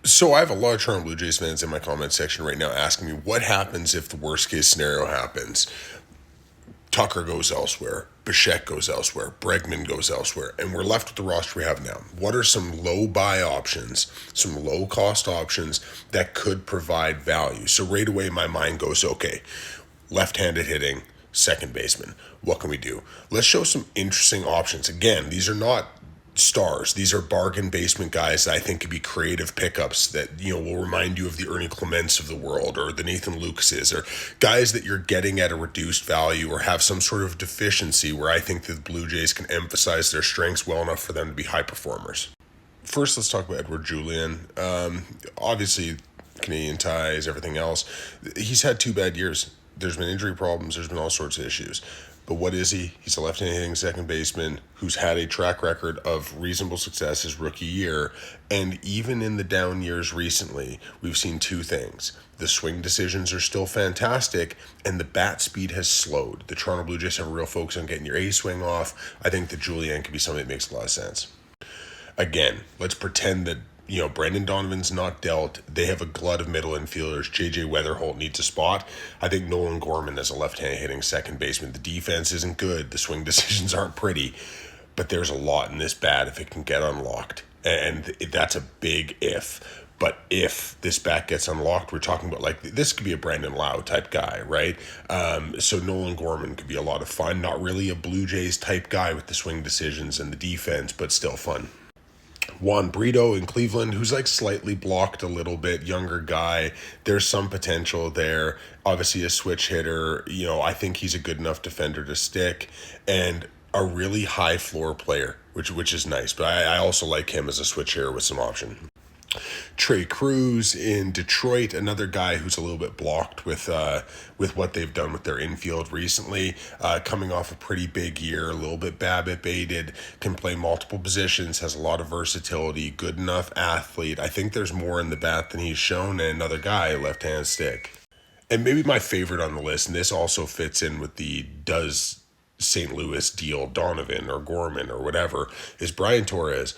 So I have a lot of Toronto Blue Jays fans in my comment section right now asking me what happens if the worst case scenario happens. Tucker goes elsewhere, Bichette goes elsewhere, Bregman goes elsewhere, and we're left with the roster we have now. What are some low buy options, some low cost options that could provide value? So right away my mind goes, okay, left-handed hitting, second baseman. What can we do? Let's show some interesting options. Again, these are not stars. These are bargain basement guys that I think could be creative pickups that, will remind you of the Ernie Clements of the world or the Nathan Lucases or guys that you're getting at a reduced value or have some sort of deficiency where I think that the Blue Jays can emphasize their strengths well enough for them to be high performers. First, let's talk about Edward Julian. Obviously, Canadian ties, everything else. He's had 2 bad years. There's been injury problems. There's been all sorts of issues. But what is he? He's a left-handed hitting second baseman who's had a track record of reasonable success his rookie year. And even in the down years recently, we've seen two things. The swing decisions are still fantastic, and the bat speed has slowed. The Toronto Blue Jays have a real focus on getting your A swing off. I think that Julian could be something that makes a lot of sense. Again, let's pretend that Brendan Donovan's not dealt. They have a glut of middle infielders. JJ Weatherholt needs a spot. I think Nolan Gorman is a left-hand hitting second baseman. The defense isn't good. The swing decisions aren't pretty, but there's a lot in this bat if it can get unlocked, and that's a big if. But if this bat gets unlocked, we're talking about this could be a Brandon Lau type guy, right? So Nolan Gorman could be a lot of fun. Not really a Blue Jays type guy with the swing decisions and the defense, but still fun. Juan Brito in Cleveland, who's slightly blocked a little bit, younger guy. There's some potential there. Obviously, a switch hitter. I think he's a good enough defender to stick, and a really high floor player, which is nice. But I also like him as a switch hitter with some option. Trey Cruz in Detroit, another guy who's a little bit blocked with what they've done with their infield recently, coming off a pretty big year, a little bit BABIP baited, can play multiple positions, has a lot of versatility, good enough athlete. I think there's more in the bat than he's shown, and another guy, left-hand stick. And maybe my favorite on the list, and this also fits in with the does St. Louis deal Donovan or Gorman or whatever, is Brian Torres.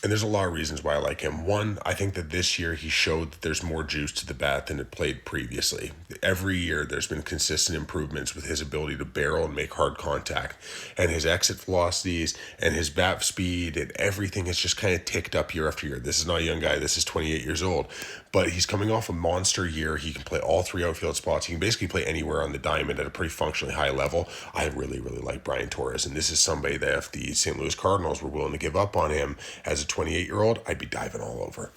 And there's a lot of reasons why I like him. One, I think that this year he showed that there's more juice to the bat than it played previously. Every year there's been consistent improvements with his ability to barrel and make hard contact. And his exit velocities and his bat speed and everything has just kind of ticked up year after year. This is not a young guy. This is 28 years old. But he's coming off a monster year. He can play all three outfield spots. He can basically play anywhere on the diamond at a pretty functionally high level. I really, really like Brian Torres. And this is somebody that if the St. Louis Cardinals were willing to give up on him as a 28-year-old, I'd be diving all over.